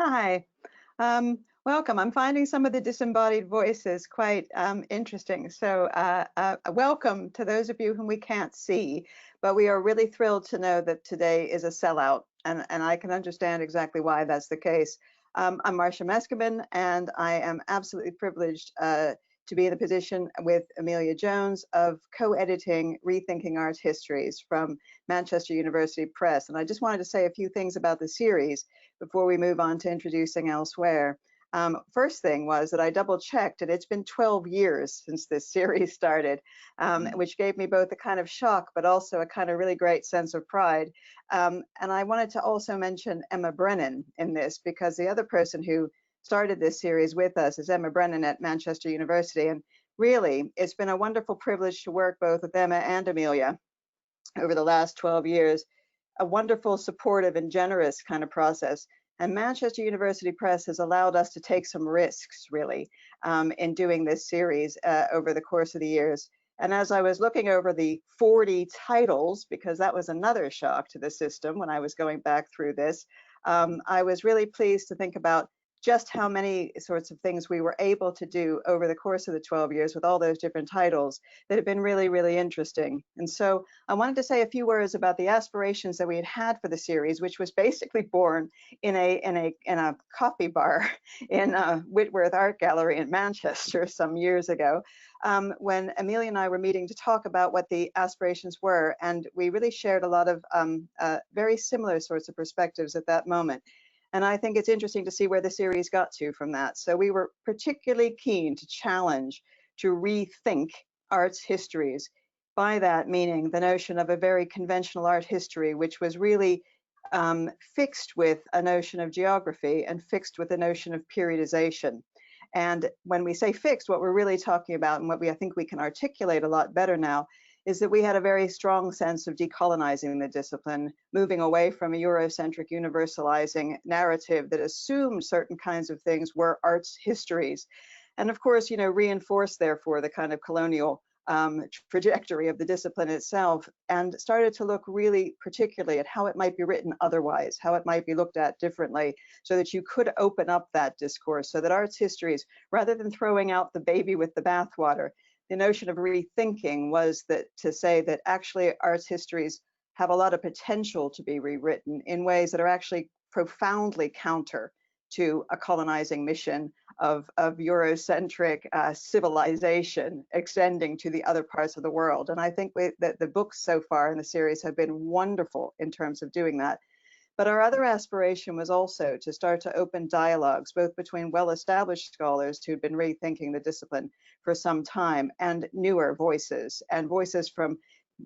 Hi, welcome. I'm finding some of the disembodied voices quite interesting. So welcome to those of you whom we can't see, but we are really thrilled to know that today is a sellout, and I can understand exactly why that's the case. I'm Marcia Meskimen, and I am absolutely privileged to be in the position with Amelia Jones of co-editing Rethinking Art Histories from Manchester University Press. And I just wanted to say a few things about the series before we move on to introducing elsewhere. First thing was that I double checked, and it's been 12 years since this series started, which gave me both a kind of shock, but also a kind of really great sense of pride. And I wanted to also mention Emma Brennan in this, because the other person who started this series with us is Emma Brennan at Manchester University. And really, it's been a wonderful privilege to work both with Emma and Amelia over the last 12 years. A wonderful, supportive, and generous kind of process. And Manchester University Press has allowed us to take some risks, really, in doing this series over the course of the years. And as I was looking over the 40 titles, because that was another shock to the system when I was going back through this, I was really pleased to think about just how many sorts of things we were able to do over the course of the 12 years with all those different titles that have been really, really interesting. And so I wanted to say a few words about the aspirations that we had for the series, which was basically born in a coffee bar in Whitworth Art Gallery in Manchester some years ago, when Amelia and I were meeting to talk about what the aspirations were. And we really shared a lot of very similar sorts of perspectives at that moment. And I think it's interesting to see where the series got to from that. So we were particularly keen to challenge, to rethink arts histories. By that meaning the notion of a very conventional art history, which was really fixed with a notion of geography and fixed with a notion of periodization. And when we say fixed, what we're really talking about, and what I think we can articulate a lot better now, is that we had a very strong sense of decolonizing the discipline, moving away from a Eurocentric universalizing narrative that assumed certain kinds of things were arts histories. And of course, reinforced therefore the kind of colonial trajectory of the discipline itself, and started to look really particularly at how it might be written otherwise, how it might be looked at differently, so that you could open up that discourse, so that arts histories, rather than throwing out the baby with the bathwater, the notion of rethinking was that to say that actually arts histories have a lot of potential to be rewritten in ways that are actually profoundly counter to a colonizing mission of Eurocentric civilization extending to the other parts of the world. And I think that the books so far in the series have been wonderful in terms of doing that. But our other aspiration was also to start to open dialogues, both between well-established scholars who'd been rethinking the discipline for some time and newer voices, and voices from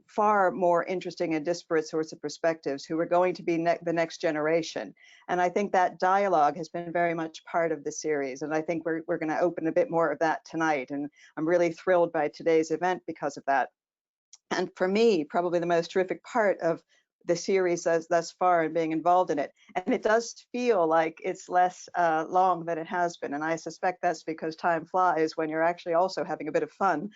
far more interesting and disparate sorts of perspectives who were going to be the next generation. And I think that dialogue has been very much part of the series. And I think we're going to open a bit more of that tonight. And I'm really thrilled by today's event because of that. And for me, probably the most terrific part of the series thus far and being involved in it. And it does feel like it's less long than it has been. And I suspect that's because time flies when you're actually also having a bit of fun,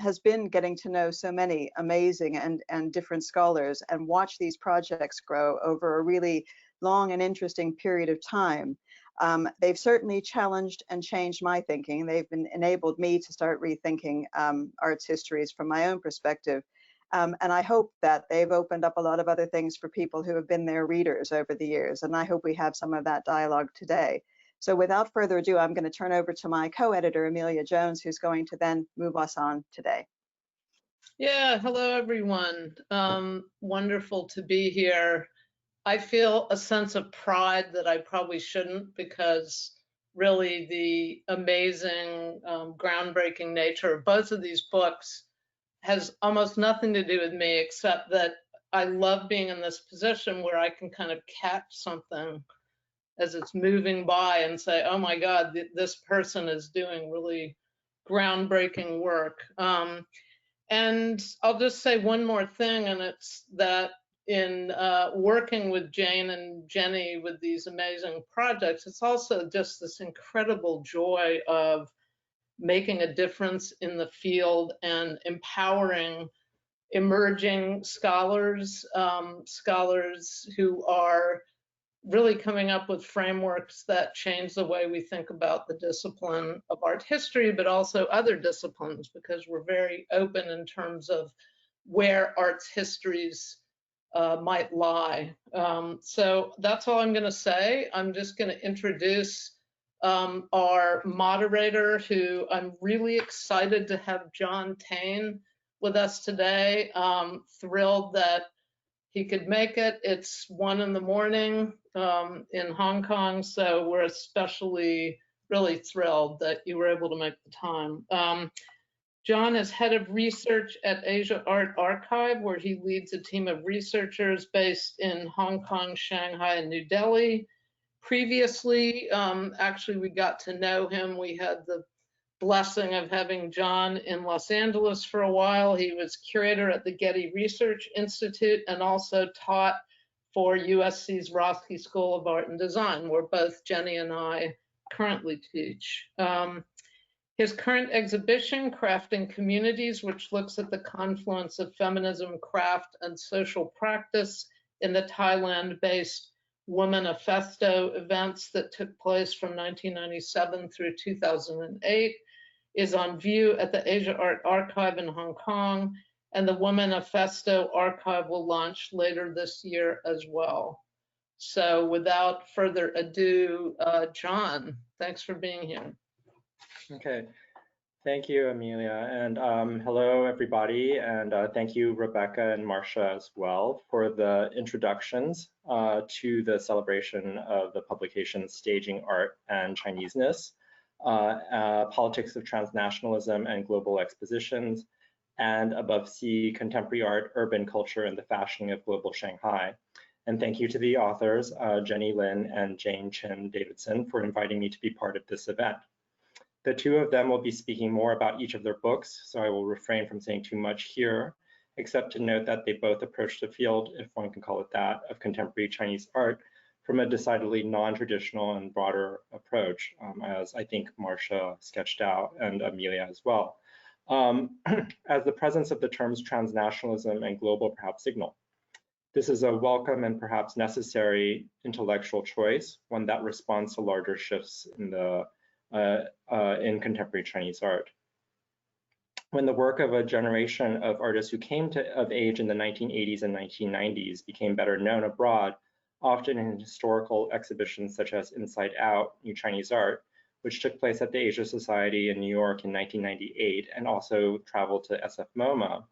has been getting to know so many amazing and different scholars and watch these projects grow over a really long and interesting period of time. They've certainly challenged and changed my thinking. They've enabled me to start rethinking arts histories from my own perspective. And I hope that they've opened up a lot of other things for people who have been their readers over the years. And I hope we have some of that dialogue today. So without further ado, I'm going to turn over to my co-editor, Amelia Jones, who's going to then move us on today. Yeah, hello, everyone. Wonderful to be here. I feel a sense of pride that I probably shouldn't, because really the amazing, groundbreaking nature of both of these books has almost nothing to do with me, except that I love being in this position where I can kind of catch something as it's moving by and say, oh my God, this person is doing really groundbreaking work. And I'll just say one more thing, and it's that in working with Jane and Jenny with these amazing projects, it's also just this incredible joy of making a difference in the field and empowering emerging scholars, scholars who are really coming up with frameworks that change the way we think about the discipline of art history, but also other disciplines, because we're very open in terms of where arts histories might lie. So that's all I'm going to say. I'm just going to introduce our moderator, who I'm really excited to have John Tain with us today. Thrilled that he could make it. It's 1 in the morning in Hong Kong, so we're especially really thrilled that you were able to make the time. John is head of research at Asia Art Archive, where he leads a team of researchers based in Hong Kong, Shanghai, and New Delhi. Previously, actually, we got to know him. We had the blessing of having John in Los Angeles for a while. He was curator at the Getty Research Institute and also taught for USC's Roski School of Art and Design, where both Jenny and I currently teach. His current exhibition, Crafting Communities, which looks at the confluence of feminism, craft, and social practice in the Thailand-based Womanifesto events that took place from 1997 through 2008, is on view at the Asia Art Archive in Hong Kong, and the Womanifesto Archive will launch later this year as well. So without further ado, John, thanks for being here. Okay, thank you, Amelia, and hello, everybody, and thank you, Rebecca and Marcia, as well, for the introductions to the celebration of the publication Staging Art and Chineseness, Politics of Transnationalism and Global Expositions, and Above Sea, Contemporary Art, Urban Culture, and the Fashioning of Global Shanghai. And thank you to the authors, Jenny Lin and Jane Chin Davidson, for inviting me to be part of this event. The two of them will be speaking more about each of their books, so I will refrain from saying too much here, except to note that they both approach the field, if one can call it that, of contemporary Chinese art from a decidedly non-traditional and broader approach, as I think Marcia sketched out, and Amelia as well, as the presence of the terms transnationalism and global perhaps signal. This is a welcome and perhaps necessary intellectual choice, one that responds to larger shifts in the in contemporary Chinese art. When the work of a generation of artists who came of age in the 1980s and 1990s became better known abroad, often in historical exhibitions such as Inside Out, New Chinese Art, which took place at the Asia Society in New York in 1998 and also traveled to SF MoMA,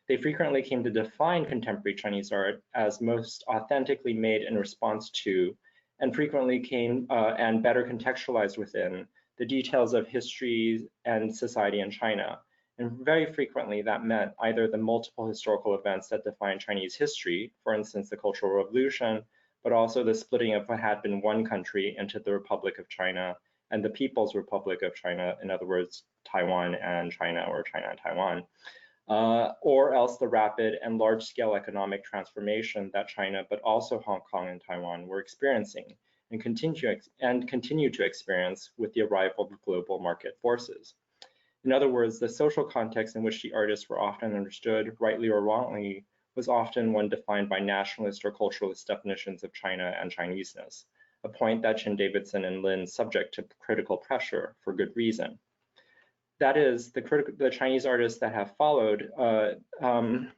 they frequently came to define contemporary Chinese art as most authentically made in response to, and frequently came and better contextualized within, the details of history and society in China. And very frequently that meant either the multiple historical events that define Chinese history, for instance, the Cultural Revolution, but also the splitting of what had been one country into the Republic of China and the People's Republic of China, in other words, Taiwan and China, or China and Taiwan, or else the rapid and large-scale economic transformation that China, but also Hong Kong and Taiwan were experiencing and continue to experience with the arrival of global market forces. In other words, the social context in which the artists were often understood, rightly or wrongly, was often one defined by nationalist or culturalist definitions of China and Chineseness, a point that Chin Davidson and Lin subject to critical pressure for good reason. That is, the Chinese artists that have followed the initial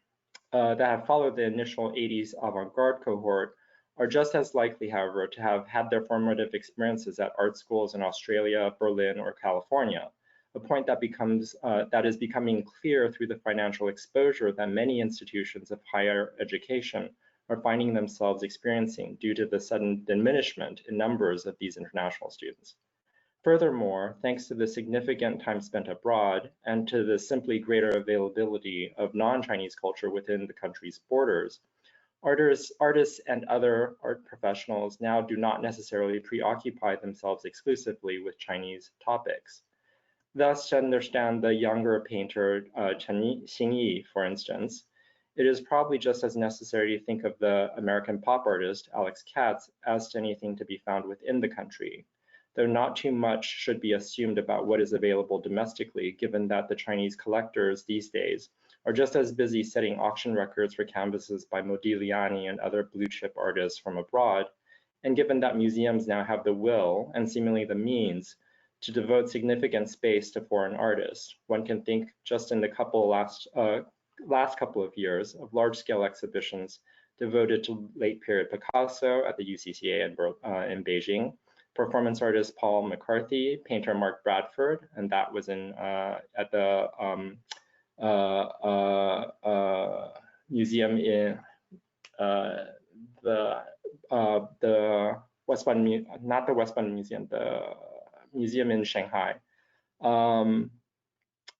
80s avant-garde cohort are just as likely, however, to have had their formative experiences at art schools in Australia, Berlin, or California, a point that is becoming clear through the financial exposure that many institutions of higher education are finding themselves experiencing due to the sudden diminishment in numbers of these international students. Furthermore, thanks to the significant time spent abroad and to the simply greater availability of non-Chinese culture within the country's borders, artists and other art professionals now do not necessarily preoccupy themselves exclusively with Chinese topics. Thus, to understand the younger painter Chen Xingyi, for instance, it is probably just as necessary to think of the American pop artist Alex Katz as to anything to be found within the country, though not too much should be assumed about what is available domestically, given that the Chinese collectors these days are just as busy setting auction records for canvases by Modigliani and other blue chip artists from abroad, and given that museums now have the will and seemingly the means to devote significant space to foreign artists, one can think just in the last couple of years of large-scale exhibitions devoted to late period Picasso at the UCCA in Beijing, performance artist Paul McCarthy, painter Mark Bradford, and that was at the museum in the West Bund, not the West Bund Museum, the museum in Shanghai. While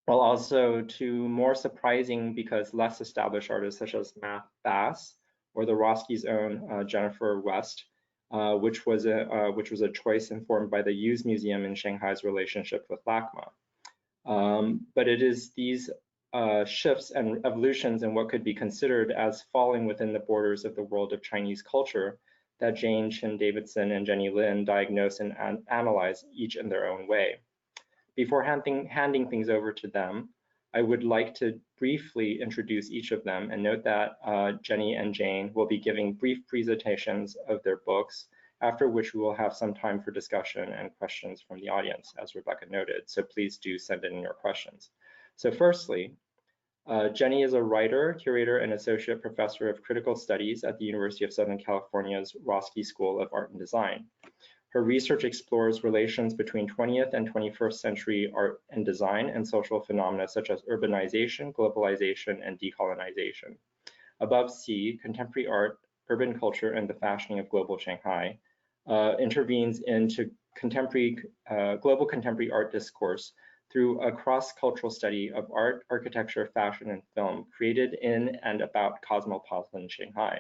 also to more surprising because less established artists such as Matt Bass or the Roski's own Jennifer West, which was a choice informed by the Hughes Museum in Shanghai's relationship with LACMA. But it is these shifts and evolutions in what could be considered as falling within the borders of the world of Chinese culture that Jane Chin Davidson and Jenny Lin diagnose and analyze each in their own way. Before handing things over to them, I would like to briefly introduce each of them and note that Jenny and Jane will be giving brief presentations of their books, after which we will have some time for discussion and questions from the audience, as Rebecca noted. So please do send in your questions. So firstly, Jenny is a writer, curator, and associate professor of critical studies at the University of Southern California's Roski School of Art and Design. Her research explores relations between 20th and 21st century art and design and social phenomena such as urbanization, globalization, and decolonization. Above C, contemporary art, urban culture, and the fashioning of global Shanghai intervenes into global contemporary art discourse through a cross-cultural study of art, architecture, fashion, and film created in and about cosmopolitan Shanghai.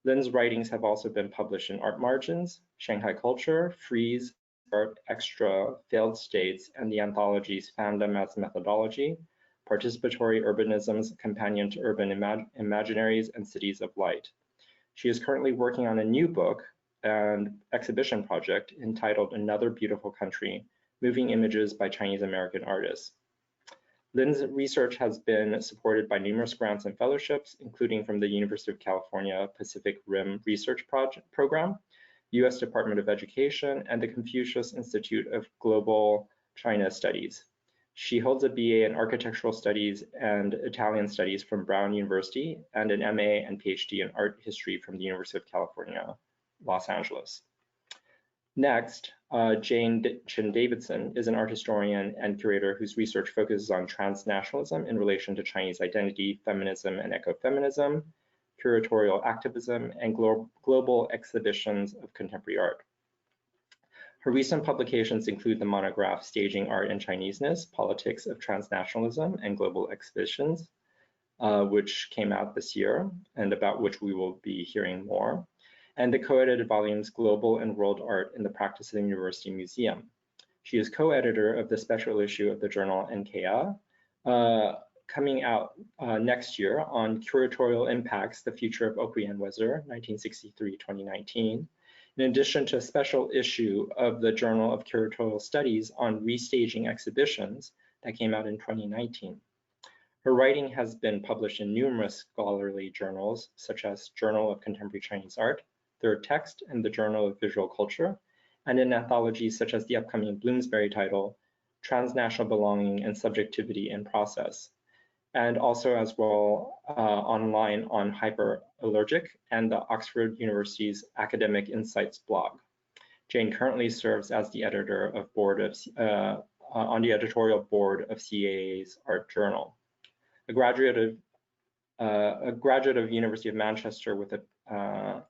Lin's writings have also been published in Art Margins, Shanghai Culture, Frieze, Art Extra, Failed States, and the anthologies Fandom as Methodology, Participatory Urbanisms, Companion to Urban Imaginaries, and Cities of Light. She is currently working on a new book and exhibition project entitled Another Beautiful Country, Moving Images by Chinese American Artists. Lin's research has been supported by numerous grants and fellowships, including from the University of California Pacific Rim Research Program, U.S. Department of Education, and the Confucius Institute of Global China Studies. She holds a BA in Architectural Studies and Italian Studies from Brown University and an MA and PhD in Art History from the University of California, Los Angeles. Next, Jane Chin Davidson is an art historian and curator whose research focuses on transnationalism in relation to Chinese identity, feminism and ecofeminism, curatorial activism, and global exhibitions of contemporary art. Her recent publications include the monograph Staging Art and Chineseness, Politics of Transnationalism and Global Exhibitions, which came out this year and about which we will be hearing more, and the co-edited volumes Global and World Art in the Practice of the University Museum. She is co-editor of the special issue of the journal NKA, coming out next year on Curatorial Impacts, the Future of Opianweather, 1963-2019, in addition to a special issue of the Journal of Curatorial Studies on restaging exhibitions that came out in 2019. Her writing has been published in numerous scholarly journals, such as Journal of Contemporary Chinese Art, Third Text, and the Journal of Visual Culture, and in anthologies such as the upcoming Bloomsbury title, Transnational Belonging and Subjectivity in Process, and also as well online on Hyperallergic and the Oxford University's Academic Insights blog. Jane currently serves as the editor of on the editorial board of CAA's Art Journal. A graduate of University of Manchester with a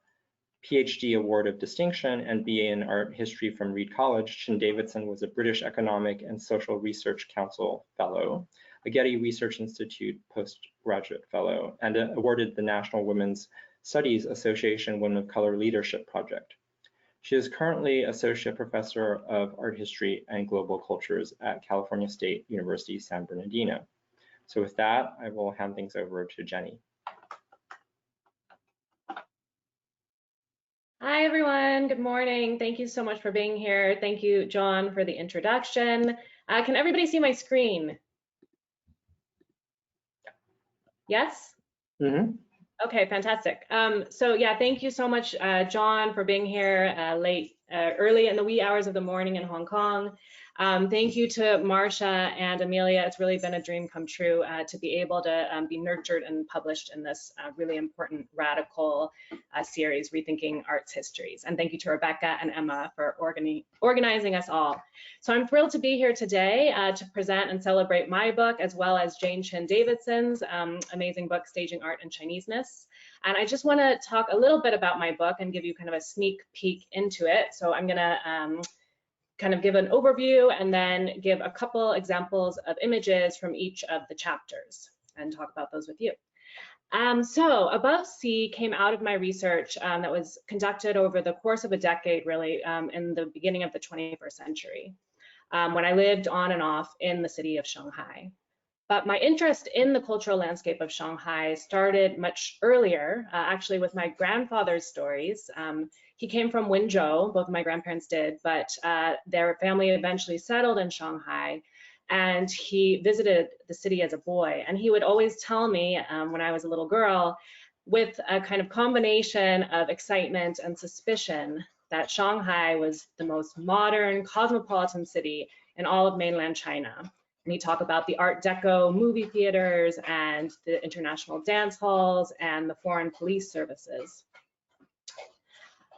PhD Award of Distinction and BA in Art History from Reed College, Chin Davidson was a British Economic and Social Research Council Fellow, a Getty Research Institute Postgraduate Fellow, and awarded the National Women's Studies Association Women of Color Leadership Project. She is currently Associate Professor of Art History and Global Cultures at California State University, San Bernardino. So with that, I will hand things over to Jenny. Hi, everyone. Good morning. Thank you so much for being here. Thank you, John, for the introduction. Can everybody see my screen? Yes? Mm-hmm. Okay, fantastic. So yeah, thank you so much, John, for being here early in the wee hours of the morning in Hong Kong. Thank you to Marcia and Amelia. It's really been a dream come true to be able to be nurtured and published in this really important radical series, Rethinking Arts Histories. And thank you to Rebecca and Emma for organizing us all. So I'm thrilled to be here today to present and celebrate my book, as well as Jane Chin Davidson's amazing book, Staging Art and Chineseness. And I just want to talk a little bit about my book and give you kind of a sneak peek into it. So I'm going to kind of give an overview and then give a couple examples of images from each of the chapters and talk about those with you. So Above Sea came out of my research that was conducted over the course of a decade, really, in the beginning of the 21st century, when I lived on and off in the city of Shanghai. But my interest in the cultural landscape of Shanghai started much earlier, actually with my grandfather's stories. He came from Wenzhou, both of my grandparents did, but their family eventually settled in Shanghai, and he visited the city as a boy. And he would always tell me when I was a little girl, with a kind of combination of excitement and suspicion, that Shanghai was the most modern, cosmopolitan city in all of mainland China. And he talked about the Art Deco movie theaters and the international dance halls and the foreign police services.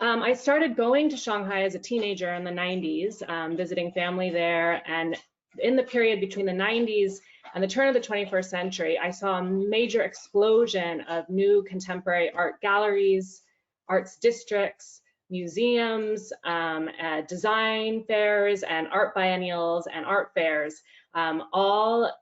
I started going to Shanghai as a teenager in the 90s, visiting family there. And in the period between the 90s and the turn of the 21st century, I saw a major explosion of new contemporary art galleries, arts districts, museums, design fairs, and art biennials and art fairs, all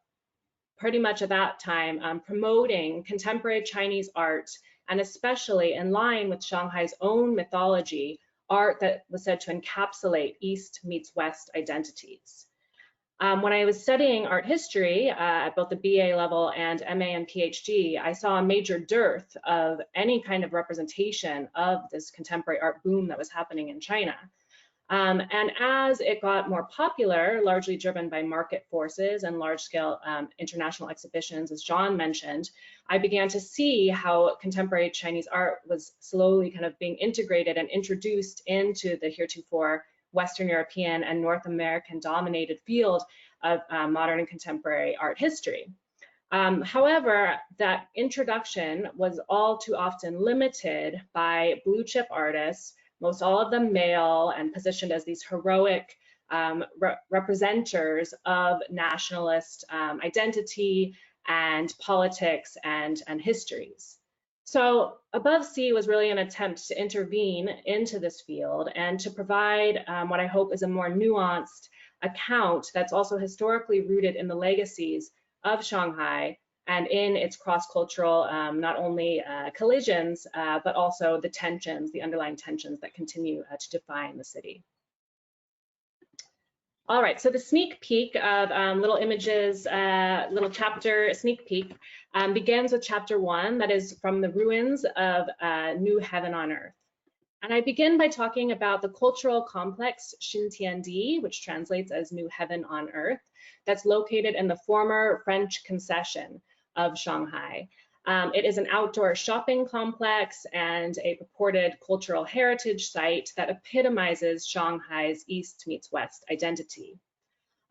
pretty much at that time promoting contemporary Chinese art, and especially in line with Shanghai's own mythology, art that was said to encapsulate East meets West identities. When I was studying art history at both the BA level and MA and PhD, I saw a major dearth of any kind of representation of this contemporary art boom that was happening in China. And as it got more popular, largely driven by market forces and large-scale international exhibitions, as John mentioned, I began to see how contemporary Chinese art was slowly kind of being integrated and introduced into the heretofore Western European and North American dominated field of modern and contemporary art history. However, that introduction was all too often limited by blue chip artists, most all of them male and positioned as these heroic representers of nationalist identity and politics and histories. So Above Sea was really an attempt to intervene into this field and to provide what I hope is a more nuanced account that's also historically rooted in the legacies of Shanghai and in its cross-cultural, not only collisions, but also the tensions, the underlying tensions that continue to define the city. All right, so the sneak peek of little images, little chapter sneak peek begins with chapter 1, that is from the ruins of New Heaven on Earth. And I begin by talking about the cultural complex Xintiandi, which translates as New Heaven on Earth, that's located in the former French concession of Shanghai. It is an outdoor shopping complex and a purported cultural heritage site that epitomizes Shanghai's East meets West identity.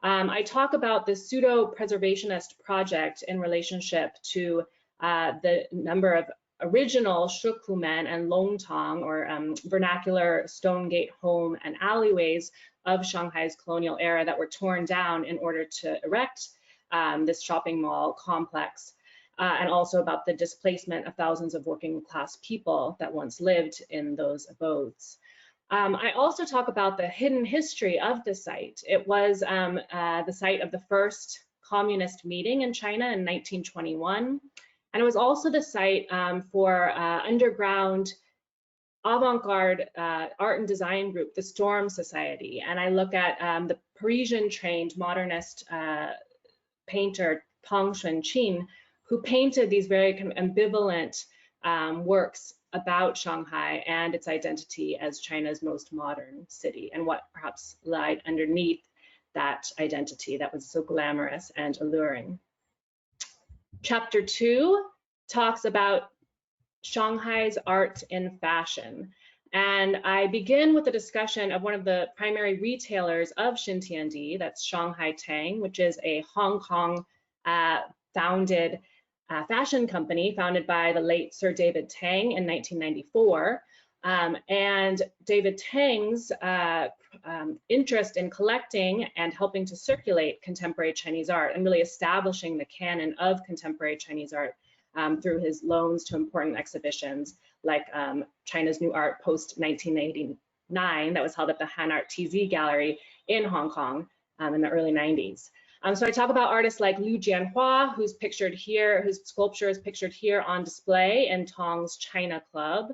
I talk about the pseudo-preservationist project in relationship to the number of original shukumen and longtong, or vernacular stone gate home and alleyways of Shanghai's colonial era that were torn down in order to erect this shopping mall complex. And also about the displacement of thousands of working class people that once lived in those abodes. I also talk about the hidden history of the site. It was the site of the first communist meeting in China in 1921. And it was also the site for underground avant-garde art and design group, the Storm Society. And I look at the Parisian-trained modernist painter Tang Xuanqin, who painted these very kind of ambivalent works about Shanghai and its identity as China's most modern city, and what perhaps lied underneath that identity that was so glamorous and alluring. Chapter 2 talks about Shanghai's Art in Fashion. And I begin with a discussion of one of the primary retailers of Xintiandi, that's Shanghai Tain, which is a Hong Kong founded fashion company founded by the late Sir David Tang in 1994. And David Tang's interest in collecting and helping to circulate contemporary Chinese art and really establishing the canon of contemporary Chinese art through his loans to important exhibitions like China's New Art post 1989 that was held at the Han Art TZ Gallery in Hong Kong in the early 90s. So I talk about artists like Liu Jianhua, who's pictured here, whose sculpture is pictured here on display in Tong's China Club.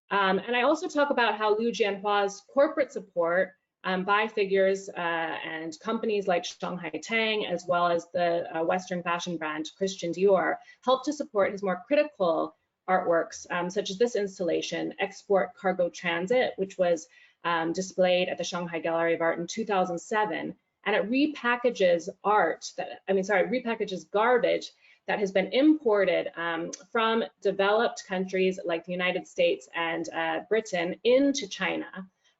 And I also talk about how Liu Jianhua's corporate support by figures and companies like Shanghai Tang, as well as the Western fashion brand Christian Dior, helped to support his more critical artworks, such as this installation, Export Cargo Transit, which was displayed at the Shanghai Gallery of Art in 2007. And it repackages repackages garbage that has been imported from developed countries like the United States and Britain into China.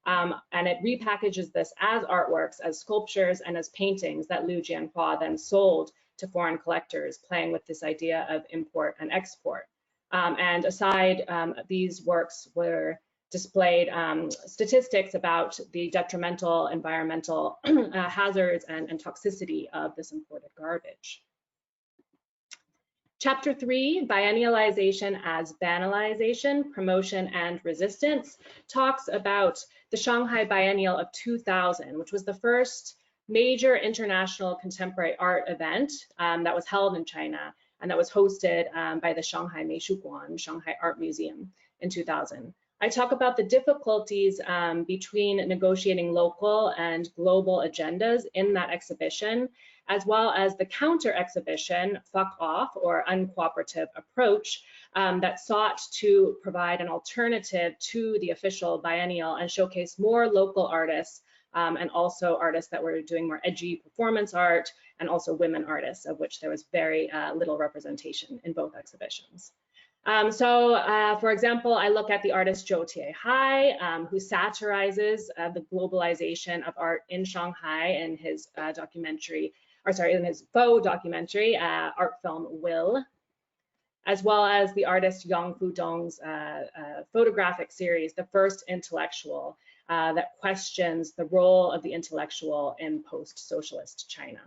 And it repackages this as artworks, as sculptures, and as paintings that Liu Jianhua then sold to foreign collectors, playing with this idea of import and export. And aside, these works were displayed statistics about the detrimental environmental hazards and toxicity of this imported garbage. Chapter 3, Biennialization as Banalization, Promotion and Resistance, talks about the Shanghai Biennial of 2000, which was the first major international contemporary art event that was held in China and that was hosted by the Shanghai Meishuguan, Shanghai Art Museum in 2000. I talk about the difficulties between negotiating local and global agendas in that exhibition, as well as the counter exhibition, Fuck Off, or Uncooperative Approach, that sought to provide an alternative to the official biennial and showcase more local artists and also artists that were doing more edgy performance art, and also women artists, of which there was very little representation in both exhibitions. For example, I look at the artist Zhou Tiehai, who satirizes the globalization of art in Shanghai in his in his faux documentary, art film Will, as well as the artist Yang Fudong's photographic series, The First Intellectual, that questions the role of the intellectual in post-socialist China.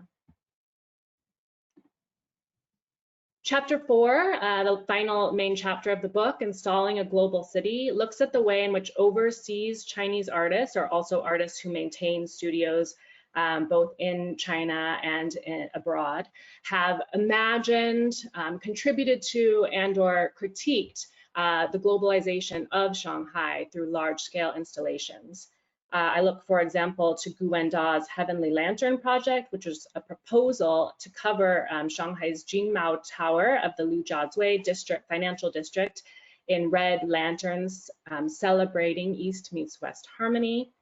Chapter 4, the final main chapter of the book, Installing a Global City, looks at the way in which overseas Chinese artists, or also artists who maintain studios both in China and abroad, have imagined, contributed to, and/or critiqued the globalization of Shanghai through large-scale installations. I look, for example, to Gu Wenda's Heavenly Lantern project, which was a proposal to cover Shanghai's Jingmao Tower of the Lujiazui financial district in red lanterns, celebrating East meets West harmony,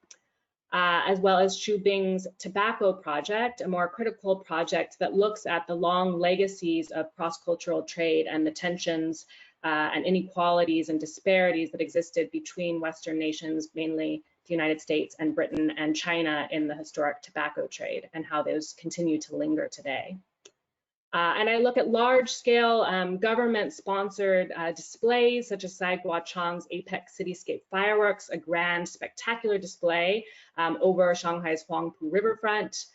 as well as Xu Bing's Tobacco Project, a more critical project that looks at the long legacies of cross-cultural trade and the tensions and inequalities and disparities that existed between Western nations, mainly the United States and Britain and China, in the historic tobacco trade, and how those continue to linger today. And I look at large-scale government-sponsored displays, such as Sai Guochang's Apex Cityscape Fireworks, a grand, spectacular display over Shanghai's Huangpu riverfront,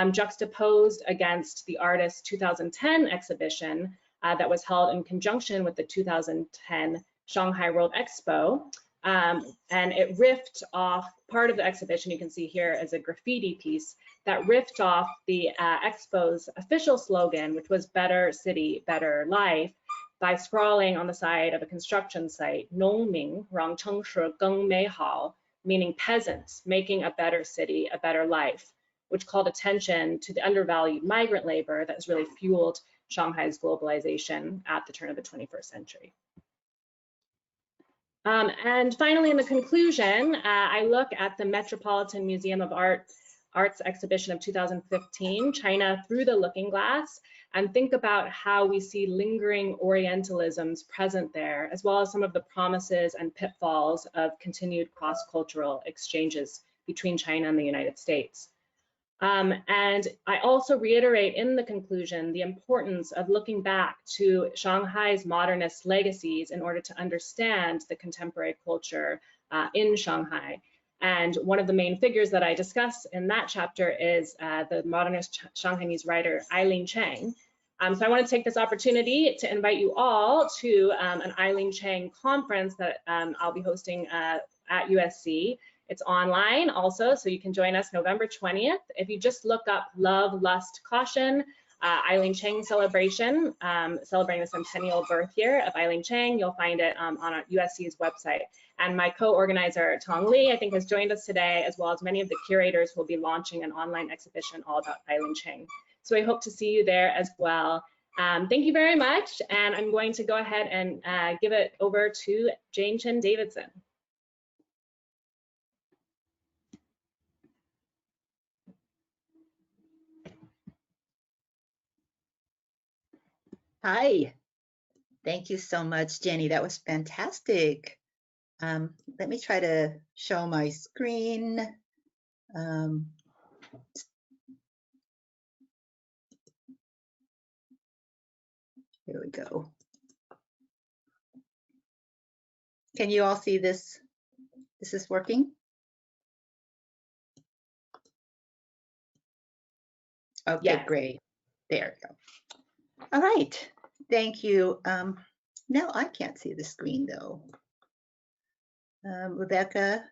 juxtaposed against the artist's 2010 exhibition that was held in conjunction with the 2010 Shanghai World Expo. And it riffed off part of the exhibition, you can see here as a graffiti piece, that riffed off the Expo's official slogan, which was Better City, Better Life, by scrawling on the side of a construction site, 农民让城市更美好, meaning peasants making a better city, a better life, which called attention to the undervalued migrant labor that has really fueled Shanghai's globalization at the turn of the 21st century. And finally, in the conclusion, I look at the Metropolitan Museum of Art arts exhibition of 2015, China Through the Looking Glass, and think about how we see lingering Orientalisms present there, as well as some of the promises and pitfalls of continued cross-cultural exchanges between China and the United States. And I also reiterate in the conclusion the importance of looking back to Shanghai's modernist legacies in order to understand the contemporary culture in Shanghai. And one of the main figures that I discuss in that chapter is the modernist Shanghainese writer Eileen Chang. So I want to take this opportunity to invite you all to an Eileen Chang conference that I'll be hosting at USC. It's online also, so you can join us November 20th. If you just look up Love, Lust, Caution, Eileen Chang celebration, celebrating the centennial birth year of Eileen Chang, you'll find it on USC's website. And my co-organizer, Tong Li, I think has joined us today, as well as many of the curators who will be launching an online exhibition all about Eileen Chang. So I hope to see you there as well. Thank you very much, and I'm going to go ahead and give it over to Jane Chen Davidson. Hi, thank you so much, Jenny. That was fantastic. Let me try to show my screen. Here we go. Can you all see this? This is working? Okay, Yeah. Great. There we go. All right, thank you. Now I can't see the screen though. Rebecca,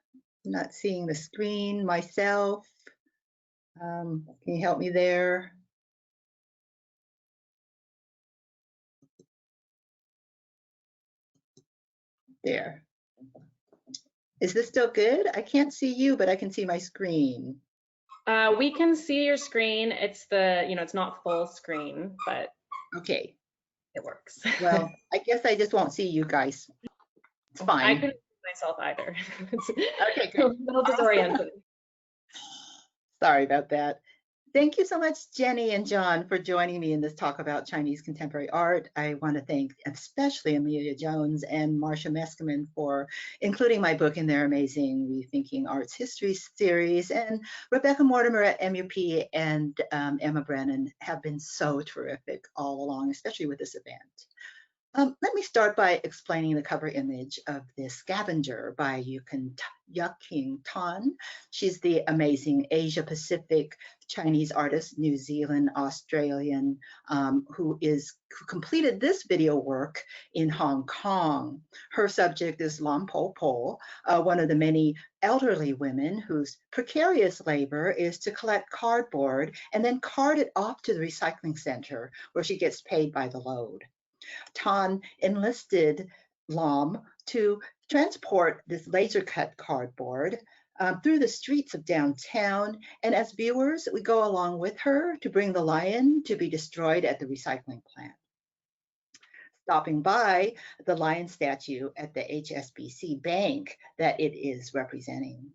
I'm not seeing the screen myself. Can you help me there? There. Is this still good? I can't see you, but I can see my screen. We can see your screen. It's the, it's not full screen, but okay, it works. Well, I guess I just won't see you guys. It's fine. I couldn't see myself either. Okay, good. A little disoriented. Sorry about that. Thank you so much, Jenny and John, for joining me in this talk about Chinese contemporary art. I want to thank especially Amelia Jones and Marcia Meskimen for including my book in their amazing Rethinking Arts History series. And Rebecca Mortimer at MUP and Emma Brennan have been so terrific all along, especially with this event. Let me start by explaining the cover image of this Scavenger by Yuqing Tan. She's the amazing Asia Pacific Chinese artist, New Zealand, Australian, who completed this video work in Hong Kong. Her subject is Lam Po Po, one of the many elderly women whose precarious labor is to collect cardboard and then cart it off to the recycling center where she gets paid by the load. Tan enlisted Lam to transport this laser cut cardboard through the streets of downtown, and as viewers, we go along with her to bring the lion to be destroyed at the recycling plant. Stopping by the lion statue at the HSBC bank that it is representing.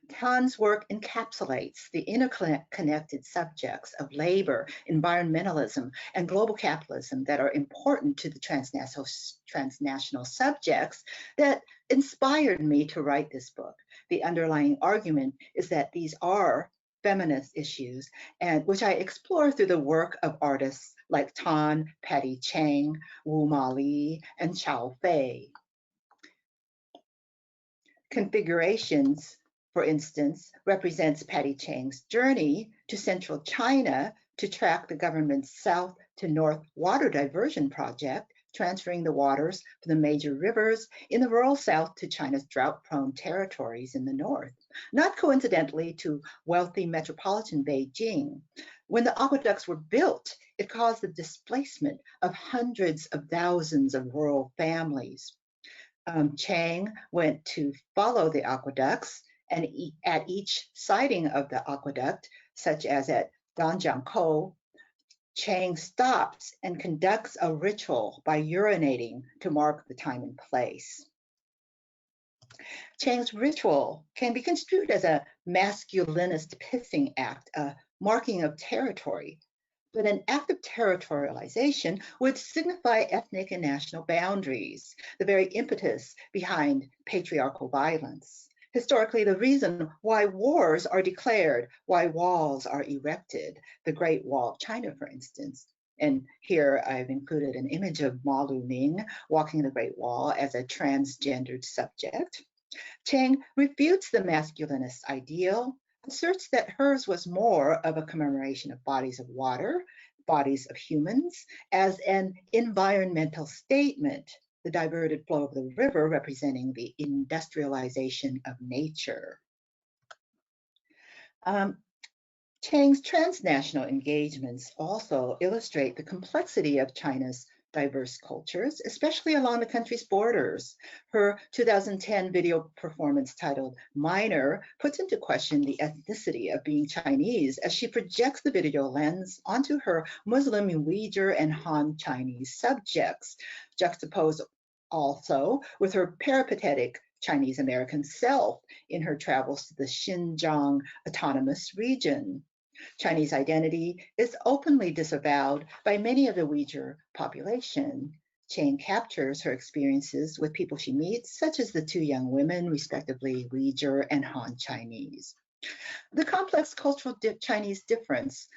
Tan's work encapsulates the interconnected subjects of labor, environmentalism, and global capitalism that are important to the transnational subjects that inspired me to write this book. The underlying argument is that these are feminist issues, and which I explore through the work of artists like Tan, Patty Chang, Wu Ma Li, and Chao Fei. Configurations, for instance, represents Patty Chang's journey to central China to track the government's south to north water diversion project, transferring the waters from the major rivers in the rural south to China's drought-prone territories in the north, not coincidentally to wealthy metropolitan Beijing. When the aqueducts were built, it caused the displacement of hundreds of thousands of rural families. Chang went to follow the aqueducts, and at each sighting of the aqueduct, such as at Danjiangkou, Chang stops and conducts a ritual by urinating to mark the time and place. Chang's ritual can be construed as a masculinist pissing act, a marking of territory, but an act of territorialization would signify ethnic and national boundaries, the very impetus behind patriarchal violence. Historically, the reason why wars are declared, why walls are erected, the Great Wall of China, for instance. And here I've included an image of Ma Luming walking the Great Wall as a transgendered subject. Chang refutes the masculinist ideal, asserts that hers was more of a commemoration of bodies of water, bodies of humans, as an environmental statement, the diverted flow of the river representing the industrialization of nature. Chang's transnational engagements also illustrate the complexity of China's diverse cultures, especially along the country's borders. Her 2010 video performance titled Minor puts into question the ethnicity of being Chinese as she projects the video lens onto her Muslim, Uyghur, and Han Chinese subjects, juxtaposed also with her peripatetic Chinese American self in her travels to the Xinjiang Autonomous Region. Chinese identity is openly disavowed by many of the Uyghur population. Chang captures her experiences with people she meets, such as the two young women, respectively Uyghur and Han Chinese. The complex cultural Chinese differences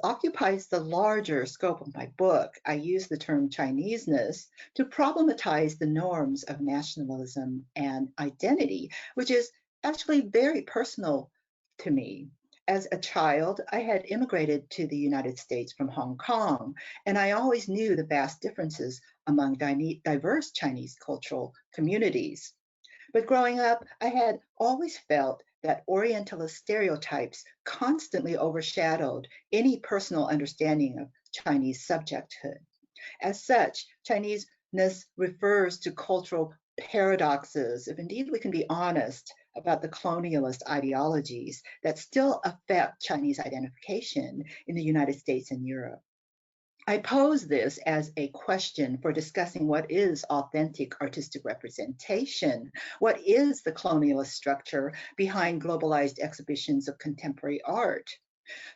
occupies the larger scope of my book. I use the term Chineseness to problematize the norms of nationalism and identity, which is actually very personal to me. As a child, I had immigrated to the United States from Hong Kong, and I always knew the vast differences among diverse Chinese cultural communities. But growing up, I had always felt that orientalist stereotypes constantly overshadowed any personal understanding of Chinese subjecthood. As such, Chineseness refers to cultural paradoxes, if indeed we can be honest about the colonialist ideologies that still affect Chinese identification in the United States and Europe. I pose this as a question for discussing what is authentic artistic representation, what is the colonialist structure behind globalized exhibitions of contemporary art.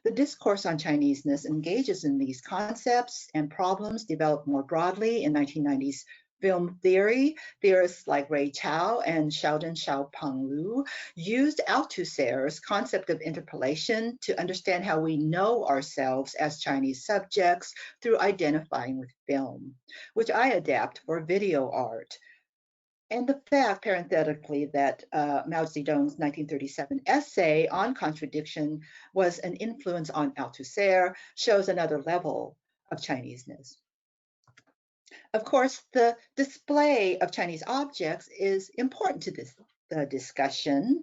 The discourse on Chineseness engages in these concepts and problems developed more broadly in 1990s film theory. Theorists like Ray Chow and Xiaodun Xiaopeng Lu used Althusser's concept of interpolation to understand how we know ourselves as Chinese subjects through identifying with film, which I adapt for video art. And the fact, parenthetically, that Mao Zedong's 1937 essay on contradiction was an influence on Althusser shows another level of Chineseness. Of course, the display of Chinese objects is important to this discussion,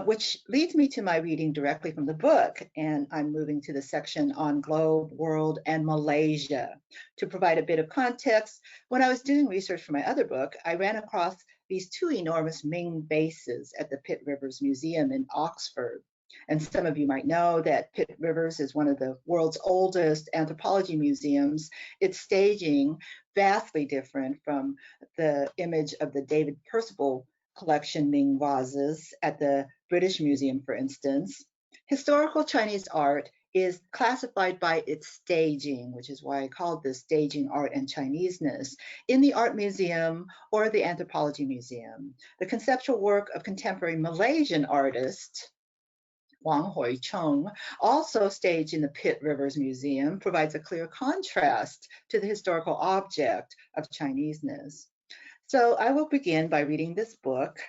which leads me to my reading directly from the book. And I'm moving to the section on globe, world, and Malaysia. To provide a bit of context, when I was doing research for my other book, I ran across these two enormous Ming bases at the Pitt Rivers Museum in Oxford. And some of you might know that Pitt Rivers is one of the world's oldest anthropology museums. Its staging vastly different from the image of the David Percival collection Ming vases at the British Museum, for instance. Historical Chinese art is classified by its staging, which is why I called this Staging Art and Chineseness, in the Art Museum or the Anthropology Museum. The conceptual work of contemporary Malaysian artist Wang Hoi-chung, also staged in the Pitt Rivers Museum, provides a clear contrast to the historical object of Chineseness. So I will begin by reading this book,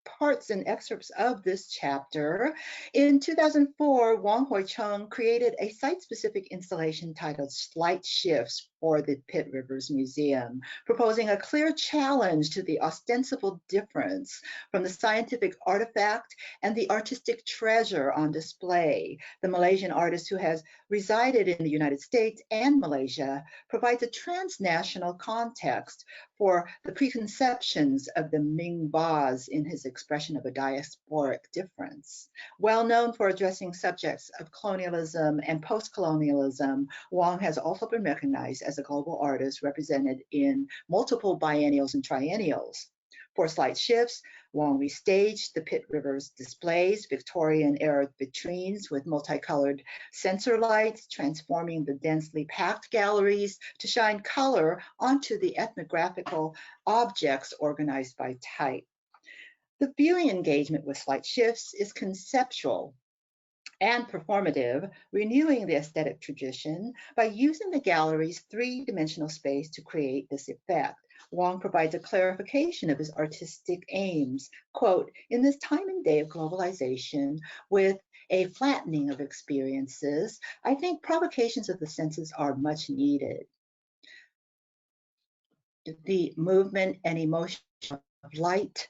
parts and excerpts of this chapter. In 2004, Wang Hoi-chung created a site-specific installation titled Slight Shifts for the Pitt Rivers Museum, proposing a clear challenge to the ostensible difference from the scientific artifact and the artistic treasure on display. The Malaysian artist, who has resided in the United States and Malaysia, provides a transnational context for the preconceptions of the Ming vase in his expression of a diasporic difference. Well known for addressing subjects of colonialism and post-colonialism, Wang has also been recognized as a global artist represented in multiple biennials and triennials. For slight shifts, Wang restaged the Pitt River's displays, Victorian-era vitrines with multicolored sensor lights, transforming the densely packed galleries to shine color onto the ethnographical objects organized by type. The viewing engagement with slight shifts is conceptual and performative, renewing the aesthetic tradition by using the gallery's three-dimensional space to create this effect. Wang provides a clarification of his artistic aims. Quote, in this time and day of globalization, with a flattening of experiences, I think provocations of the senses are much needed. The movement and emotion of light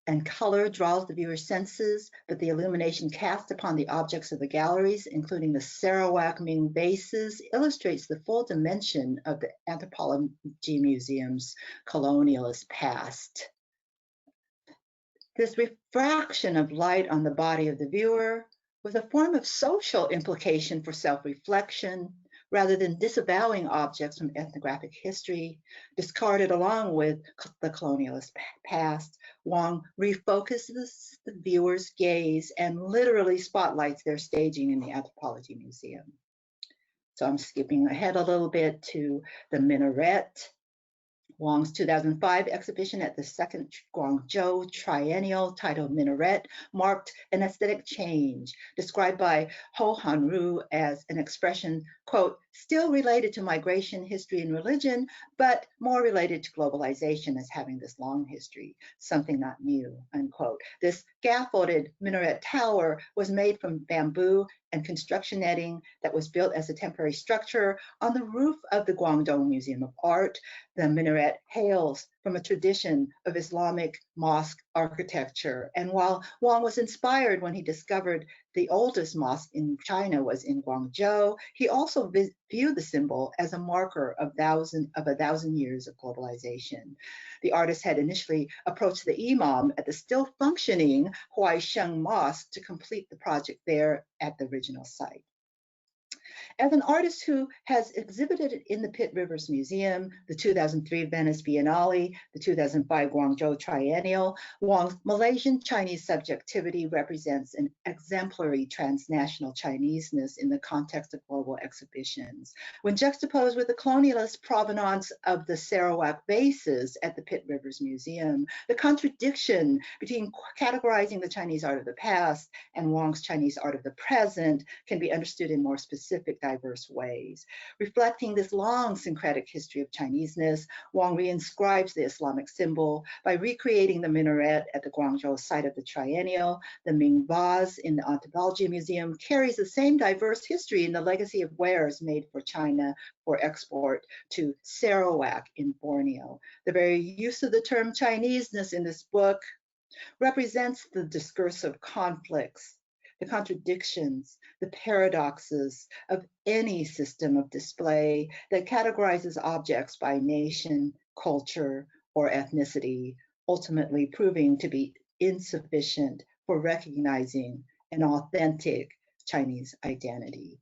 and color draws the viewer's senses, but the illumination cast upon the objects of the galleries, including the Sarawak Ming vases, illustrates the full dimension of the Anthropology Museum's colonialist past. This refraction of light on the body of the viewer was a form of social implication for self-reflection, rather than disavowing objects from ethnographic history, discarded along with the colonialist past. Wang refocuses the viewer's gaze and literally spotlights their staging in the Anthropology Museum. So I'm skipping ahead a little bit to the minaret. Wang's 2005 exhibition at the second Guangzhou Triennial, titled Minaret, marked an aesthetic change, described by Ho Hanru as an expression, quote, still related to migration, history, and religion, but more related to globalization as having this long history, something not new, unquote. This scaffolded minaret tower was made from bamboo and construction netting that was built as a temporary structure on the roof of the Guangdong Museum of Art. The minaret hails from a tradition of Islamic mosque architecture. And while Wang was inspired when he discovered the oldest mosque in China was in Guangzhou, he also viewed the symbol as a marker of a thousand years of globalization. The artist had initially approached the imam at the still functioning Huaisheng Mosque to complete the project there at the original site. As an artist who has exhibited in the Pitt Rivers Museum, the 2003 Venice Biennale, the 2005 Guangzhou Triennial, Wang's Malaysian Chinese subjectivity represents an exemplary transnational Chineseness in the context of global exhibitions. When juxtaposed with the colonialist provenance of the Sarawak vases at the Pitt Rivers Museum, the contradiction between categorizing the Chinese art of the past and Wang's Chinese art of the present can be understood in more specific, diverse ways. Reflecting this long syncretic history of Chineseness, Wang reinscribes the Islamic symbol by recreating the minaret at the Guangzhou site of the Triennial. The Ming vase in the Anthropology Museum carries the same diverse history in the legacy of wares made for China for export to Sarawak in Borneo. The very use of the term Chineseness in this book represents the discursive conflicts, the contradictions, the paradoxes of any system of display that categorizes objects by nation, culture, or ethnicity, ultimately proving to be insufficient for recognizing an authentic Chinese identity.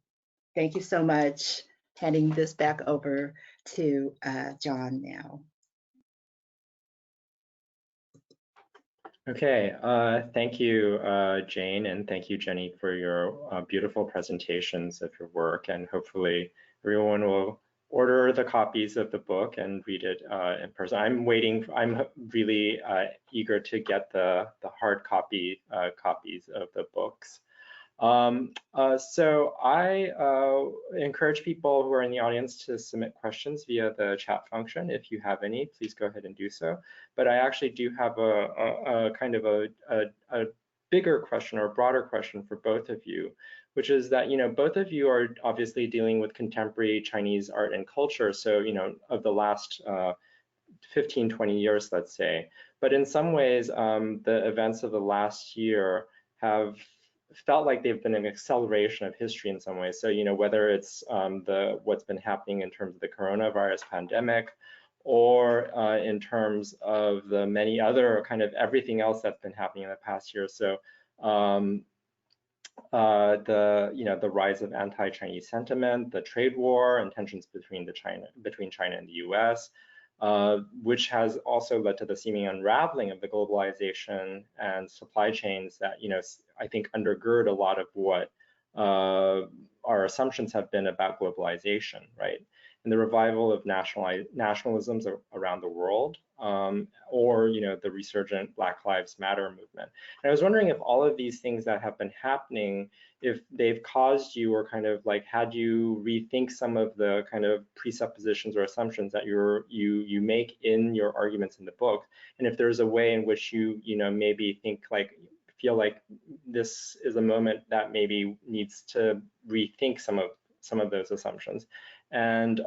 Thank you so much. Handing this back over to John now. Okay, thank you, Jane, and thank you, Jenny, for your beautiful presentations of your work. And hopefully everyone will order the copies of the book and read it in person. I'm really eager to get the hard copies of the books. So I encourage people who are in the audience to submit questions via the chat function. If you have any, please go ahead and do so. But I actually do have a kind of a bigger question or a broader question for both of you, which is that, both of you are obviously dealing with contemporary Chinese art and culture. So, of the last 15, 20 years, let's say. But in some ways, the events of the last year have felt like they've been an acceleration of history in some ways. So, whether it's what's been happening in terms of the coronavirus pandemic, or in terms of the many other kind of everything else that's been happening in the past year. So the rise of anti-Chinese sentiment, the trade war, and tensions between China and the U.S., which has also led to the seeming unraveling of the globalization and supply chains that I think undergird a lot of what our assumptions have been about globalization, right? And the revival of nationalisms around the world, or the resurgent Black Lives Matter movement. And I was wondering if all of these things that have been happening, if they've caused you or kind of like had you rethink some of the kind of presuppositions or assumptions that you make in your arguments in the book, and if there's a way in which you maybe feel like this is a moment that maybe needs to rethink some of those assumptions. And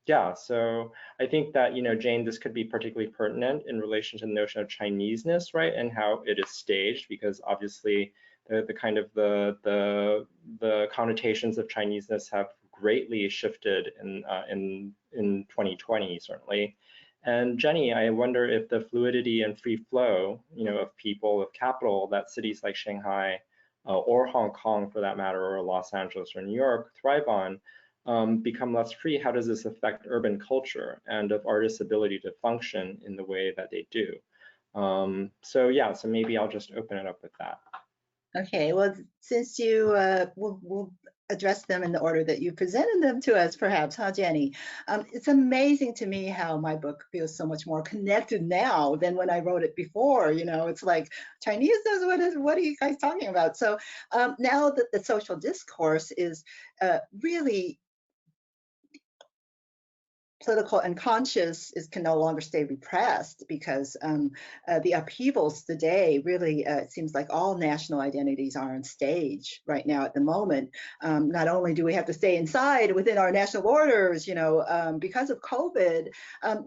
yeah, so I think that, Jane, this could be particularly pertinent in relation to the notion of Chineseness, right? And how it is staged, because obviously the kind of the connotations of Chineseness have greatly shifted in 2020, certainly. And Jenny, I wonder if the fluidity and free flow, of people, of capital that cities like Shanghai or Hong Kong, for that matter, or Los Angeles or New York thrive on, become less free. How does this affect urban culture and of artists' ability to function in the way that they do? So yeah, so maybe I'll just open it up with that. Okay, well, since you we'll address them in the order that you presented them to us, perhaps, huh, Jenny? It's amazing to me how my book feels so much more connected now than when I wrote it before. It's like Chineseness, what are you guys talking about? So now that the social discourse is really political and conscious can no longer stay repressed, because the upheavals today really, it seems like all national identities are on stage right now at the moment. Not only do we have to stay inside within our national borders, because of COVID,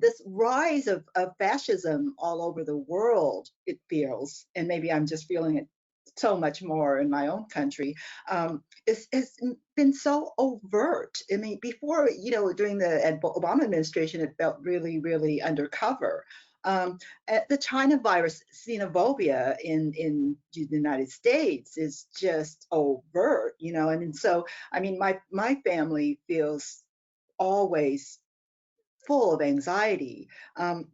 this rise of fascism all over the world, it feels, and maybe I'm just feeling it so much more in my own country, has been so overt. I mean, before, during the Obama administration, it felt really, really undercover. The China virus xenophobia in the United States is just overt, and so, I mean, my family feels always full of anxiety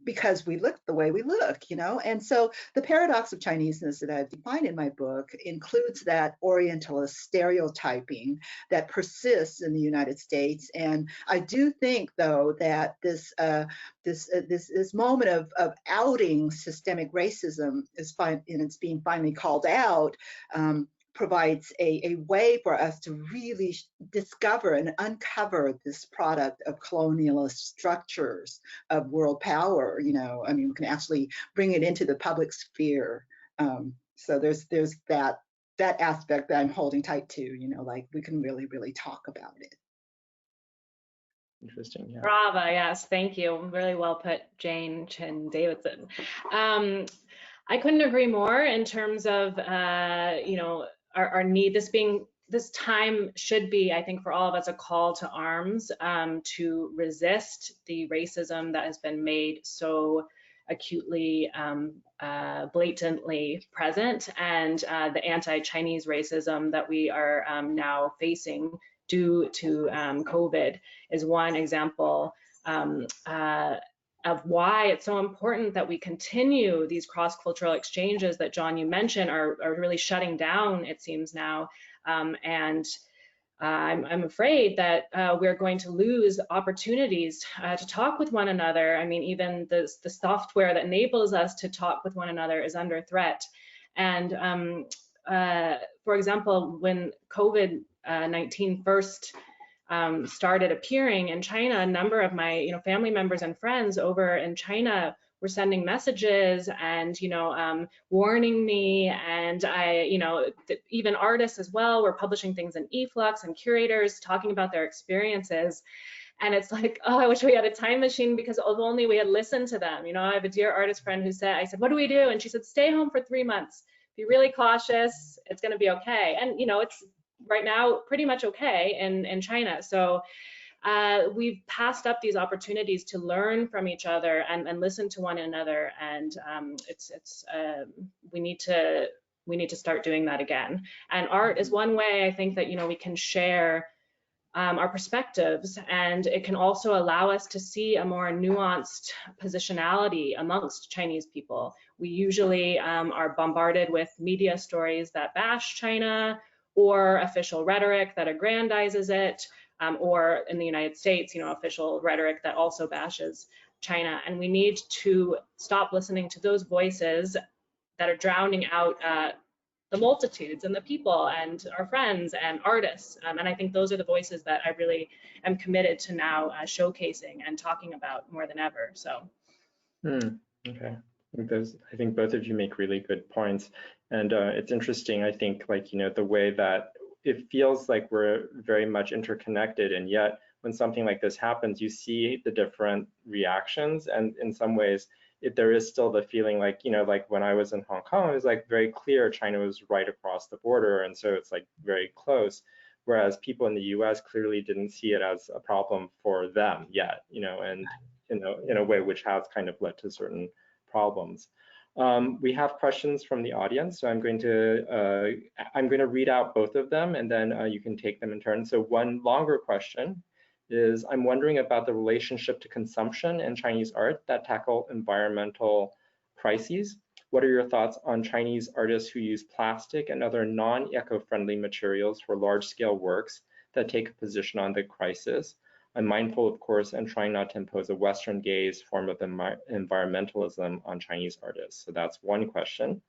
because we look the way we look, and so the paradox of Chineseness that I've defined in my book includes that orientalist stereotyping that persists in the United States. And I do think, though, that this moment of outing systemic racism is fine, and it's being finally called out, provides a way for us to really discover and uncover this product of colonialist structures of world power. I mean, we can actually bring it into the public sphere. So there's that aspect that I'm holding tight to, like we can really, really talk about it. Interesting, yeah. Brava, yes, thank you. Really well put, Jane Chin Davidson. I couldn't agree more in terms of, our need. This time should be, I think, for all of us, a call to arms to resist the racism that has been made so acutely, blatantly present, and the anti-Chinese racism that we are now facing due to COVID is one example of why it's so important that we continue these cross-cultural exchanges that, John, you mentioned are really shutting down, it seems now. And I'm afraid that we're going to lose opportunities to talk with one another. I mean, even the software that enables us to talk with one another is under threat. And for example, when COVID-19 first started appearing in China, a number of my family members and friends over in China were sending messages and warning me, and even artists as well were publishing things in eFlux, and curators talking about their experiences. And it's like, oh, I wish we had a time machine, because if only we had listened to them. I have a dear artist friend who said, I said, what do we do? And she said, stay home for 3 months, be really cautious, it's going to be okay. And it's right now pretty much okay in China. So we've passed up these opportunities to learn from each other and listen to one another. And we need to we need to start doing that again. And art is one way I think that, we can share our perspectives, and it can also allow us to see a more nuanced positionality amongst Chinese people. We usually are bombarded with media stories that bash China, or official rhetoric that aggrandizes it, or in the United States, official rhetoric that also bashes China. And we need to stop listening to those voices that are drowning out the multitudes and the people and our friends and artists. And I think those are the voices that I really am committed to now showcasing and talking about more than ever. So. Okay. I think both of you make really good points. And it's interesting, I think, the way that it feels like we're very much interconnected, and yet when something like this happens, you see the different reactions, and in some ways, there is still the feeling like when I was in Hong Kong, it was very clear China was right across the border, and so it's very close. Whereas people in the U.S. clearly didn't see it as a problem for them yet, and in a way which has kind of led to certain problems. We have questions from the audience, so I'm going to read out both of them, and then you can take them in turn. So one longer question is, I'm wondering about the relationship to consumption in Chinese art that tackle environmental crises. What are your thoughts on Chinese artists who use plastic and other non-eco-friendly materials for large-scale works that take a position on the crisis? I'm mindful, of course, and trying not to impose a Western gaze form of environmentalism on Chinese artists. So that's one question.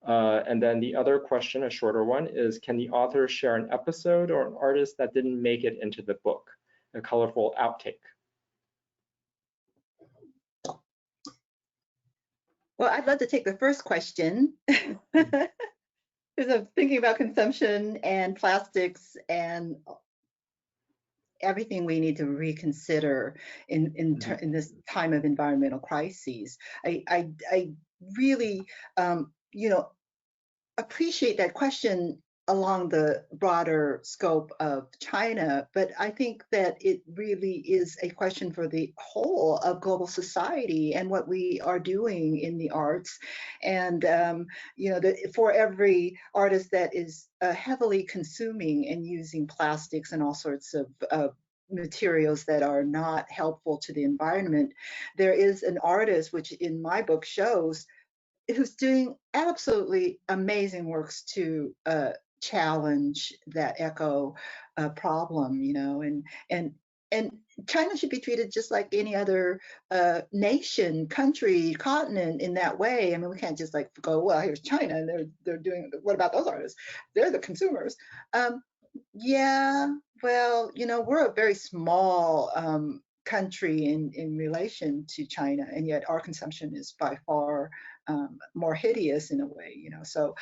And then the other question, a shorter one, is can the author share an episode or an artist that didn't make it into the book? A colorful outtake. Well, I'd love to take the first question. Because I'm thinking about consumption and plastics and everything we need to reconsider in this time of environmental crises. I really, appreciate that question along the broader scope of China, but I think that it really is a question for the whole of global society and what we are doing in the arts. And for every artist that is heavily consuming and using plastics and all sorts of materials that are not helpful to the environment, there is an artist, which in my book shows, who's doing absolutely amazing works to challenge that eco problem, and China should be treated just like any other nation, country, continent in that way. I mean, we can't just go, well, here's China and they're doing, what about those artists? They're the consumers. Yeah, well, we're a very small country in relation to China, and yet our consumption is by far more hideous in a way, so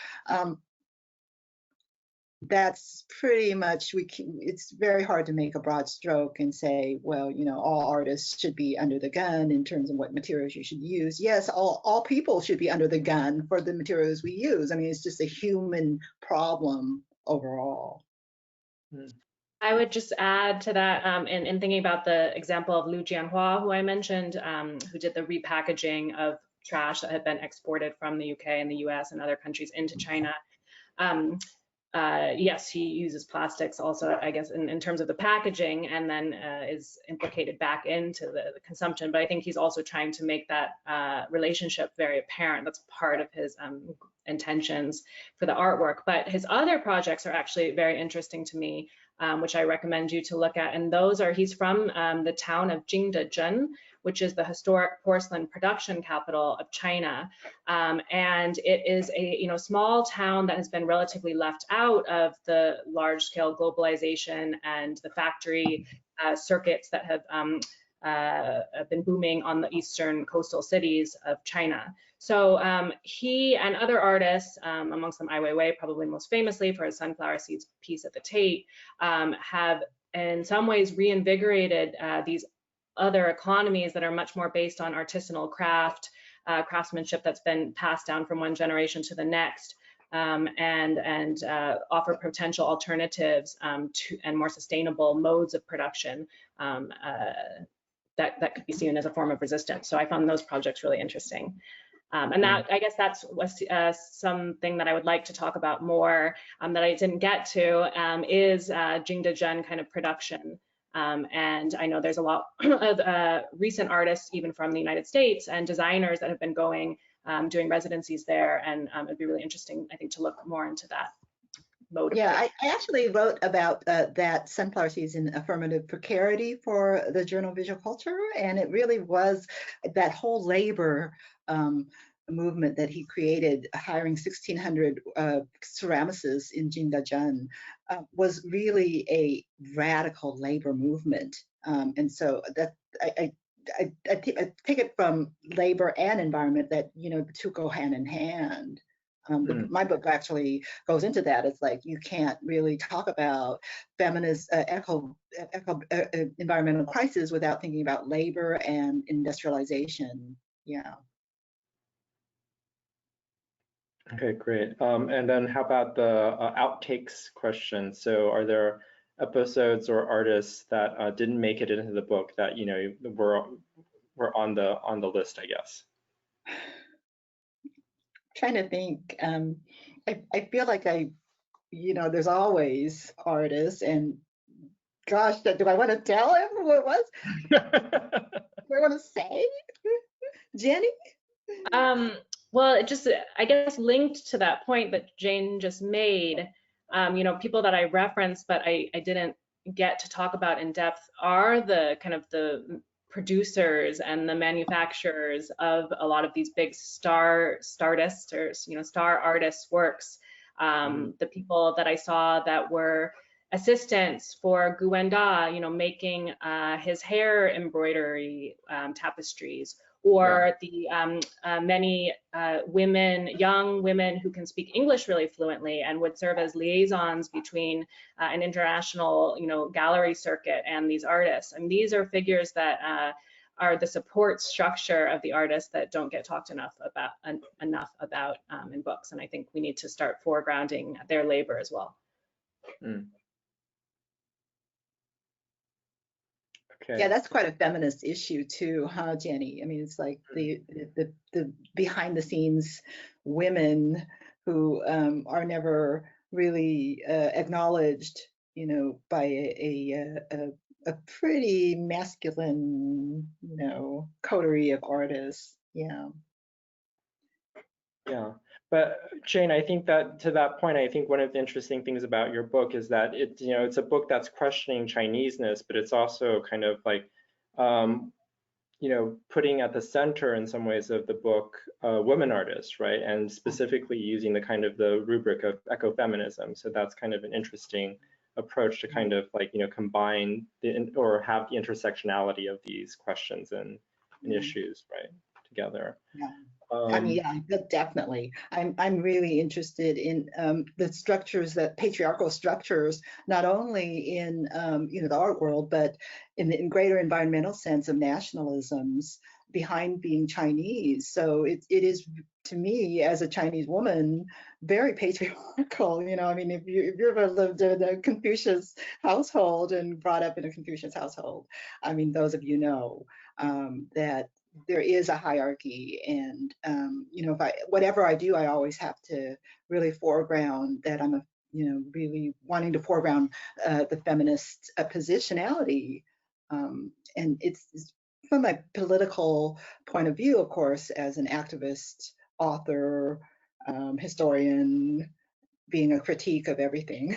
that's pretty much, it's very hard to make a broad stroke and say, well, all artists should be under the gun in terms of what materials you should use. Yes, all people should be under the gun for the materials we use. I mean, it's just a human problem overall. I would just add to that, in thinking about the example of Liu Jianhua, who I mentioned, who did the repackaging of trash that had been exported from the UK and the US and other countries into China. Yes, he uses plastics also, I guess, in terms of the packaging, and then is implicated back into the consumption. But I think he's also trying to make that relationship very apparent. That's part of his intentions for the artwork. But his other projects are actually very interesting to me, which I recommend you to look at. And those are, he's from the town of Jingdezhen, which is the historic porcelain production capital of China. And it is a small town that has been relatively left out of the large-scale globalization and the factory circuits that have been booming on the eastern coastal cities of China. So he and other artists, amongst them Ai Weiwei, probably most famously for his sunflower seeds piece at the Tate, have in some ways reinvigorated these other economies that are much more based on artisanal craftsmanship that's been passed down from one generation to the next, and offer potential alternatives to and more sustainable modes of production that could be seen as a form of resistance. So I found those projects really interesting. And that, I guess that's something that I would like to talk about more that I didn't get to is Jingdezhen kind of production. And I know there's a lot of recent artists, even from the United States, and designers that have been going, doing residencies there. And it'd be really interesting, I think, to look more into that mode of I actually wrote about that sunflower season affirmative precarity for the journal Visual Culture, and it really was that whole labor movement that he created, hiring 1,600 ceramicists in Jingdezhen, was really a radical labor movement. And so that I take it from labor and environment that, you know, the two go hand in hand. My book actually goes into that. It's like you can't really talk about feminist environmental crisis without thinking about labor and industrialization. Yeah. Okay, great. And then how about the outtakes question? So are there episodes or artists that didn't make it into the book that, you know, were on the list, I guess? Trying to think. I feel like you know, there's always artists, and gosh, do I want to tell him who it was? Do I want to say? Jenny? Well, it just, I guess, linked to that point that Jane just made, you know, people that I referenced, but I didn't get to talk about in depth are the kind of the producers and the manufacturers of a lot of these big stardust or, you know, star artists' works. The people that I saw that were assistants for Guenda, you know, making his hair embroidery tapestries, or the many women, young women who can speak English really fluently and would serve as liaisons between an international, you know, gallery circuit and these artists. And these are figures that are the support structure of the artists that don't get talked enough about in books. And I think we need to start foregrounding their labor as well. Okay. Yeah, that's quite a feminist issue too, huh, Jenny? I mean, it's like the behind the scenes women who are never really acknowledged, you know, by a pretty masculine, you know, coterie of artists. Yeah. Yeah. But Jane, I think that to that point, I think one of the interesting things about your book is that it's, you know, it's a book that's questioning Chineseness, but it's also kind of like, you know, putting at the center in some ways of the book women artists, right? And specifically using the kind of the rubric of ecofeminism. So that's kind of an interesting approach to kind of like, you know, combine or have the intersectionality of these questions and issues, right, together. Yeah. I mean, yeah, definitely. I'm really interested in the structures, that patriarchal structures, not only in you know, the art world, but in greater environmental sense of nationalisms behind being Chinese. So it is, to me, as a Chinese woman, very patriarchal. You know, I mean, if you ever lived in a Confucius household and brought up in a Confucius household, I mean, those of you know that there is a hierarchy, and you know, whatever I do, I always have to really foreground that I'm you know, really wanting to foreground the feminist positionality, and it's from a political point of view, of course, as an activist, author, historian, being a critique of everything.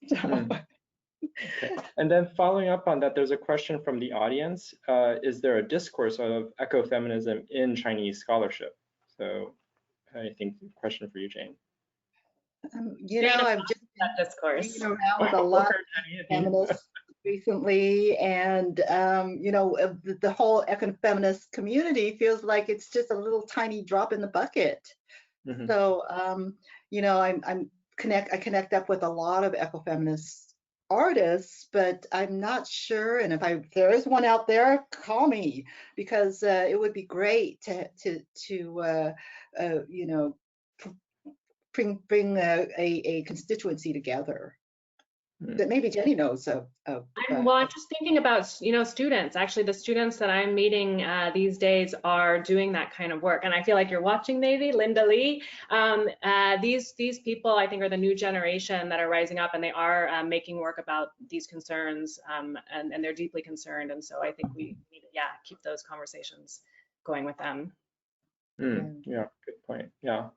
So. Okay. And then following up on that, there's a question from the audience. Is there a discourse of ecofeminism in Chinese scholarship? So I think question for you, Jane. You know, I've just that discourse. been around with a lot of feminists recently, and you know, the whole ecofeminist community feels like it's just a little tiny drop in the bucket. So you know, I connect up with a lot of ecofeminist artists, but I'm not sure. And if there is one out there, call me, because it would be great to you know, bring a constituency together. that maybe Jenny knows of. I'm just thinking about, students. Actually, the students that I'm meeting these days are doing that kind of work. And I feel like you're watching, maybe, Linda Lee. These people, I think, are the new generation that are rising up, and they are making work about these concerns, and they're deeply concerned. And so I think we need to, keep those conversations going with them. Yeah, good point. Yeah.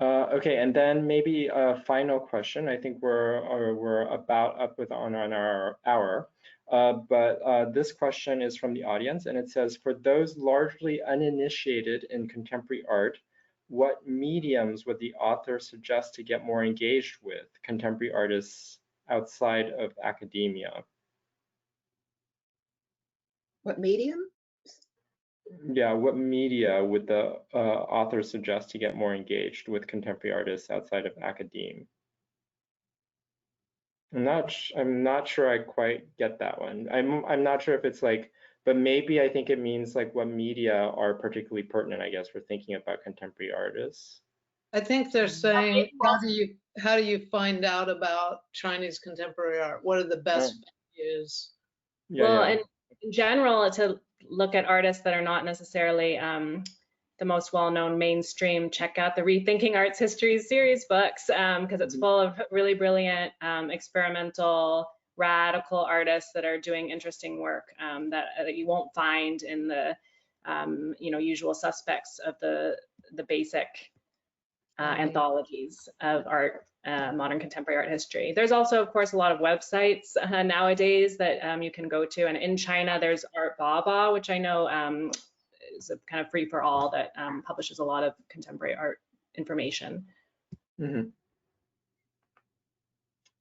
Okay, and then maybe a final question. I think we're about up on our hour, but this question is from the audience, and it says, for those largely uninitiated in contemporary art, what mediums would the author suggest to get more engaged with contemporary artists outside of academia? What medium? Yeah, what media would the author suggest to get more engaged with contemporary artists outside of academe? I'm not sure I quite get that one. I'm not sure if it's like, but maybe I think it means like what media are particularly pertinent, I guess, for thinking about contemporary artists. I think they're saying, how do you find out about Chinese contemporary art? What are the best venues? And in general, to look at artists that are not necessarily the most well-known mainstream, check out the Rethinking Arts History series books, because it's full of really brilliant experimental, radical artists that are doing interesting work that you won't find in the usual suspects of the basic anthologies of art, modern contemporary art history. There's also, of course, a lot of websites nowadays that you can go to. And in China, there's Art Baba, which I know is a kind of free for all that publishes a lot of contemporary art information. Jane,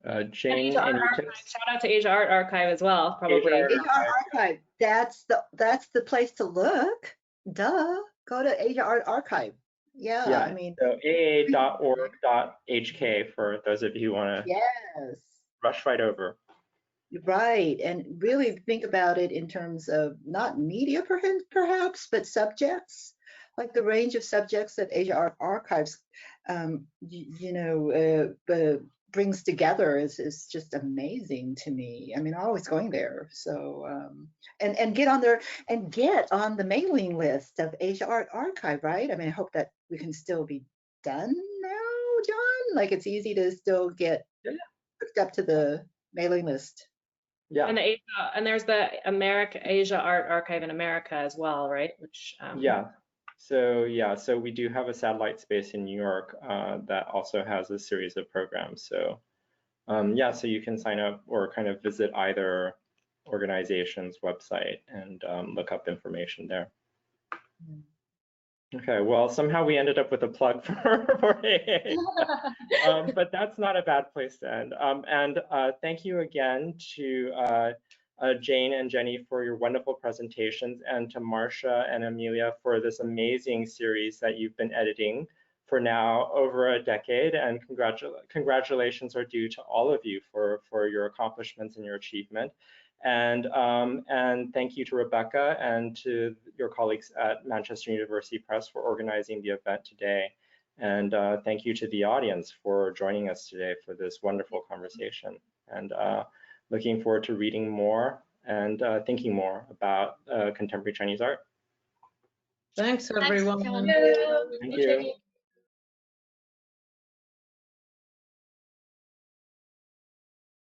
Asia any Art tips? Archive. Shout out to Asia Art Archive as well, probably. Asia Art Archive. That's the place to look. Duh. Go to Asia Art Archive. Yeah, I mean, so aa.org.hk for those of you who want to rush right over. Right, and really think about it in terms of not media perhaps, but subjects, like the range of subjects that Asia Art Archives, brings together is just amazing to me. I mean, always going there. So and get on the mailing list of Asia Art Archive, right? I mean, I hope that we can still be done now, John. Like it's easy to still get hooked up to the mailing list. Yeah. And there's the Asia Art Archive in America as well, right? Which So we do have a satellite space in New York that also has a series of programs. So so you can sign up or kind of visit either organization's website and look up information there. Okay, well, somehow we ended up with a plug for AA, but that's not a bad place to end. And thank you again to Jane and Jenny for your wonderful presentations, and to Marcia and Amelia for this amazing series that you've been editing for now over a decade. And congratulations are due to all of you for your accomplishments and your achievement. And thank you to Rebecca and to your colleagues at Manchester University Press for organizing the event today. And thank you to the audience for joining us today for this wonderful conversation. And looking forward to reading more and thinking more about contemporary Chinese art. Thanks, everyone. Thank you. Thank you.